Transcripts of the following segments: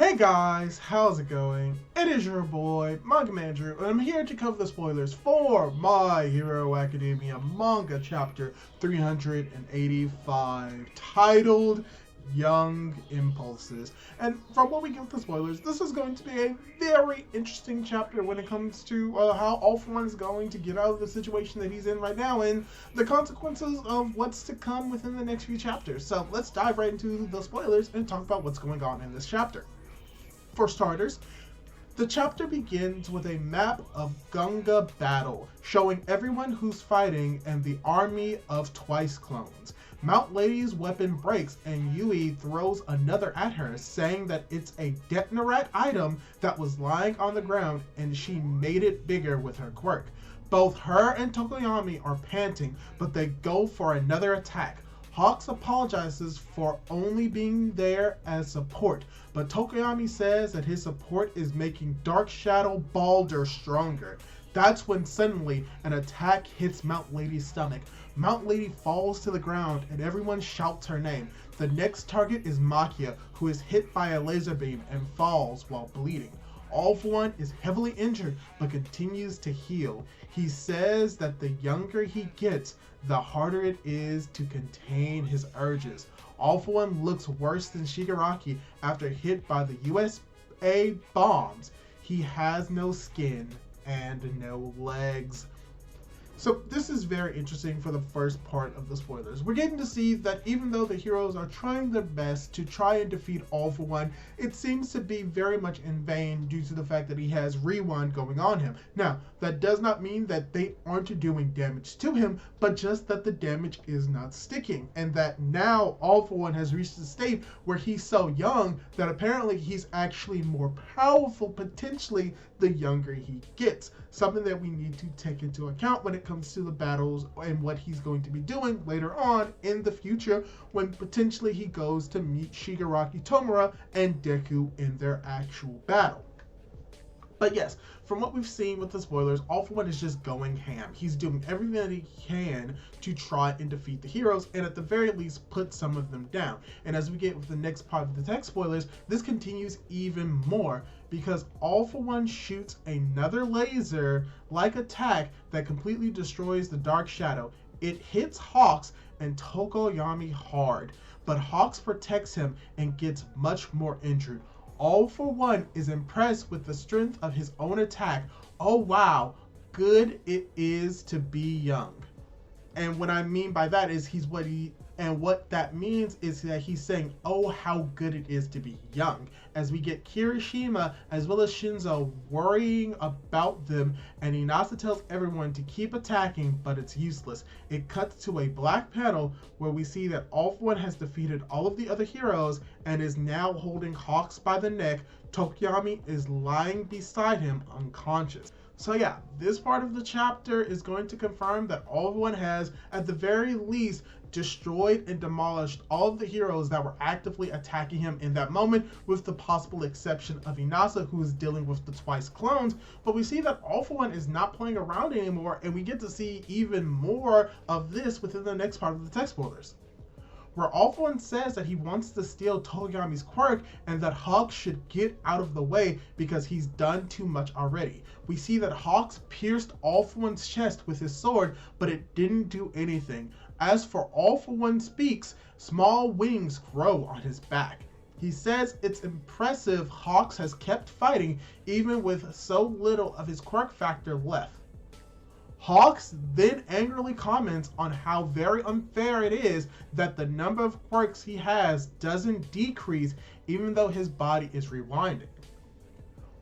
Hey guys, how's it going? It is your boy, Manga Manager, and I'm here to cover the spoilers for My Hero Academia manga chapter 385, titled Young Impulses. And from what we get with the spoilers, this is going to be a very interesting chapter when it comes to how All For One is going to get out of the situation that he's in right now and the consequences of what's to come within the next few chapters. So let's dive right into the spoilers and talk about what's going on in this chapter. For starters, the chapter begins with a map of Manga battle, showing everyone who's fighting and the army of twice clones. Mount Lady's weapon breaks and Yui throws another at her, saying that it's a Detonarat item that was lying on the ground and she made it bigger with her quirk. Both her and Tokoyami are panting, but they go for another attack. Hawks apologizes for only being there as support, but Tokoyami says that his support is making Dark Shadow Balder stronger. That's when suddenly an attack hits Mount Lady's stomach. Mount Lady falls to the ground and everyone shouts her name. The next target is Makia, who is hit by a laser beam and falls while bleeding. All For One is heavily injured but continues to heal. He says that the younger he gets, the harder it is to contain his urges. All For One looks worse than Shigaraki after hit by the USA bombs. He has no skin and no legs. So this is very interesting for the first part of the spoilers. We're getting to see that even though the heroes are trying their best to try and defeat All For One, it seems to be very much in vain due to the fact that he has Rewind going on him. Now, that does not mean that they aren't doing damage to him, but just that the damage is not sticking, and that now All For One has reached a state where he's so young that apparently he's actually more powerful potentially the younger he gets. Something that we need to take into account when it comes to the battles and what he's going to be doing later on in the future when potentially he goes to meet Shigaraki Tomura and Deku in their actual battle. But yes, from what we've seen with the spoilers, All For One is just going ham. He's doing everything that he can to try and defeat the heroes and at the very least put some of them down. And as we get with the next part of the text spoilers, this continues even more because All For One shoots another laser-like attack that completely destroys the Dark Shadow. It hits Hawks and Tokoyami hard, but Hawks protects him and gets much more injured. All For One is impressed with the strength of his own attack. Oh wow, good it is to be young. And what I mean by that is what that means is that he's saying, oh, how good it is to be young. As we get Kirishima as well as Shinzo worrying about them, and Inasa tells everyone to keep attacking, but it's useless. It cuts to a black panel where we see that All For One has defeated all of the other heroes and is now holding Hawks by the neck. Tokoyami is lying beside him unconscious. So yeah, this part of the chapter is going to confirm that All For One has, at the very least, destroyed and demolished all of the heroes that were actively attacking him in that moment, with the possible exception of Inasa, who is dealing with the twice clones. But we see that All For One is not playing around anymore, and we get to see even more of this within the next part of the text spoilers, where All For One says that he wants to steal Tokoyami's quirk and that Hawks should get out of the way because he's done too much already. We see that Hawks pierced All For One's chest with his sword, but it didn't do anything. As for All For One speaks, small wings grow on his back. He says it's impressive Hawks has kept fighting even with so little of his quirk factor left. Hawks then angrily comments on how very unfair it is that the number of quirks he has doesn't decrease even though his body is rewinding.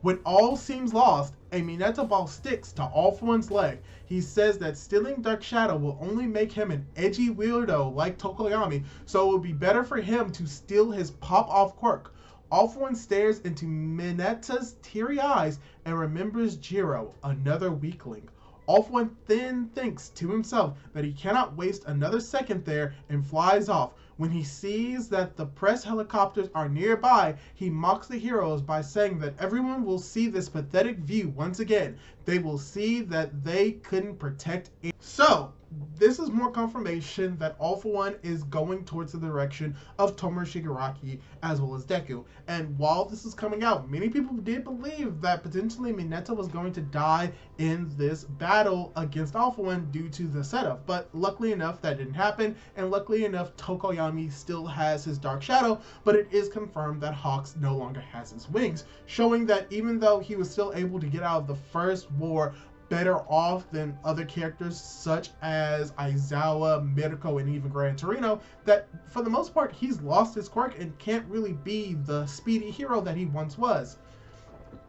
When all seems lost, a Mineta ball sticks to All For One's leg. He says that stealing Dark Shadow will only make him an edgy weirdo like Tokoyami, so it would be better for him to steal his pop-off quirk. All For One stares into Mineta's teary eyes and remembers Jiro, another weakling. All For One then thinks to himself that he cannot waste another second there and flies off. When he sees that the press helicopters are nearby, he mocks the heroes by saying that everyone will see this pathetic view once again. They will see that they couldn't protect it. So, this is more confirmation that All For One is going towards the direction of Tomoe Shigaraki as well as Deku. And while this is coming out, many people did believe that potentially Mineta was going to die in this battle against All For One due to the setup. But luckily enough, that didn't happen. And luckily enough, Tokoyami still has his Dark Shadow, but it is confirmed that Hawks no longer has his wings, showing that even though he was still able to get out of the first war better off than other characters such as Aizawa, Mirko, and even Gran Torino, that for the most part he's lost his quirk and can't really be the speedy hero that he once was.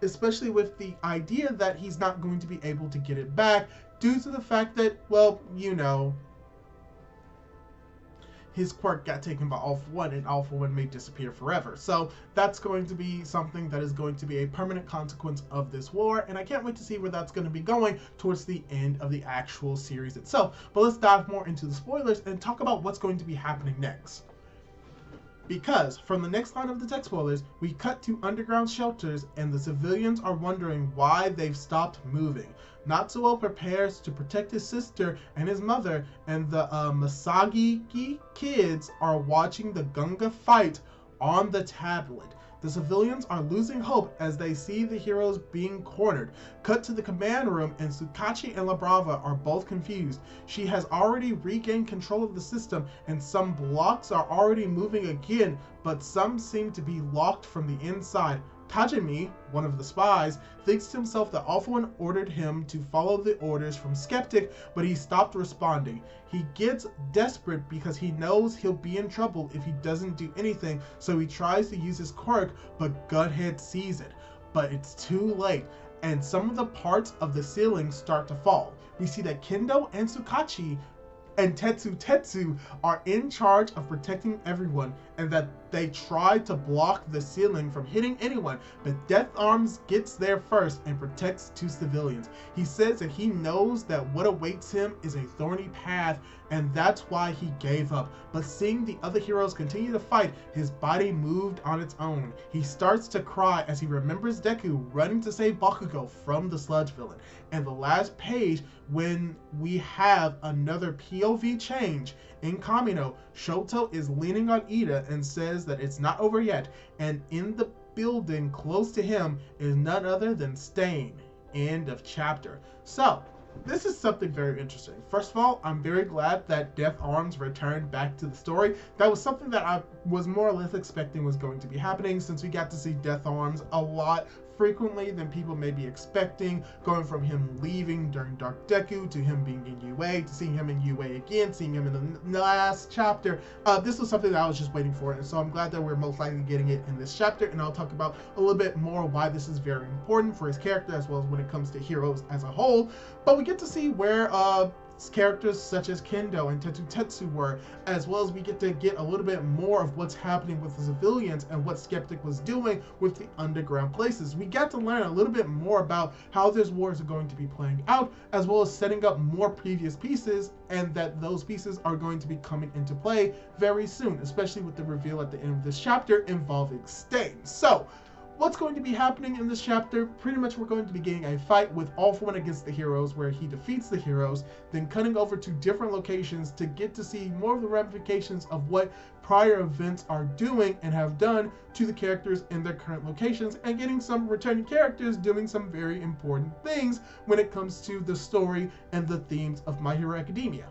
Especially with the idea that he's not going to be able to get it back due to the fact that, well, you know, his quirk got taken by All For One, and All For One may disappear forever. So that's going to be something that is going to be a permanent consequence of this war, and I can't wait to see where that's going to be going towards the end of the actual series itself. But let's dive more into the spoilers and talk about what's going to be happening next. Because from the next line of the text spoilers, we cut to underground shelters and the civilians are wondering why they've stopped moving. Natsuo prepares to protect his sister and his mother, and the Masagi kids are watching the Gunga fight on the tablet. The civilians are losing hope as they see the heroes being cornered. Cut to the command room and Tsukachi and La Brava are both confused. She has already regained control of the system and some blocks are already moving again, but some seem to be locked from the inside. Tajimi, one of the spies, thinks to himself that All For One ordered him to follow the orders from Skeptic, but he stopped responding. He gets desperate because he knows he'll be in trouble if he doesn't do anything, so he tries to use his quirk, but Guthead sees it. But it's too late, and some of the parts of the ceiling start to fall. We see that Kendo and Tsukachi and Tetsu are in charge of protecting everyone, and that they try to block the ceiling from hitting anyone, but Death Arms gets there first and protects two civilians. He says that he knows that what awaits him is a thorny path, and that's why he gave up. But seeing the other heroes continue to fight, his body moved on its own. He starts to cry as he remembers Deku running to save Bakugo from the sludge villain. And the last page, when we have another POV change in Kamino, Shoto is leaning on Ida and says that it's not over yet, and in the building close to him is none other than Stain. End of chapter. So this is something very interesting. First of all, I'm very glad that Death Arms returned back to the story. That was something that I was more or less expecting was going to be happening, since we got to see Death Arms a lot frequently than people may be expecting, going from him leaving during Dark Deku to him being in UA to seeing him in UA again, seeing him in the last chapter. This was something that I was just waiting for, and so I'm glad that we're most likely getting it in this chapter, and I'll talk about a little bit more why this is very important for his character as well as when it comes to heroes as a whole. But we get to see where characters such as Kendo and Tetsu were, as well as we get to get a little bit more of what's happening with the civilians and what Skeptic was doing with the underground places. We got to learn a little bit more about how this wars are going to be playing out, as well as setting up more previous pieces, and that those pieces are going to be coming into play very soon, especially with the reveal at the end of this chapter involving Stain. So what's going to be happening in this chapter? Pretty much we're going to be getting a fight with All For One against the heroes, where he defeats the heroes, then cutting over to different locations to get to see more of the ramifications of what prior events are doing and have done to the characters in their current locations, and getting some returning characters doing some very important things when it comes to the story and the themes of My Hero Academia.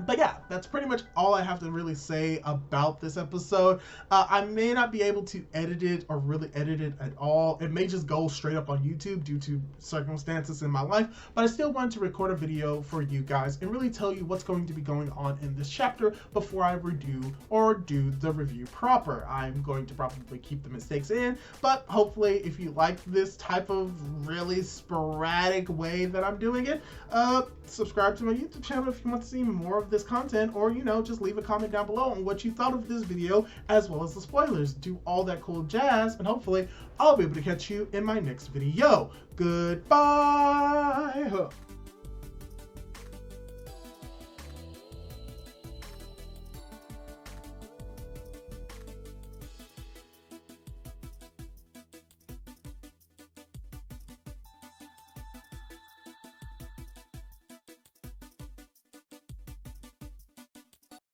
But yeah, that's pretty much all I have to really say about this episode. I may not be able to edit it or really edit it at all. It may just go straight up on YouTube due to circumstances in my life, but I still wanted to record a video for you guys and really tell you what's going to be going on in this chapter before I redo or do the review proper. I'm going to probably keep the mistakes in, but hopefully if you like this type of really sporadic way that I'm doing it, subscribe to my YouTube channel if you want to see more of this content, or just leave a comment down below on what you thought of this video as well as the spoilers. Do all that cool jazz, and hopefully I'll be able to catch you in my next video. Goodbye.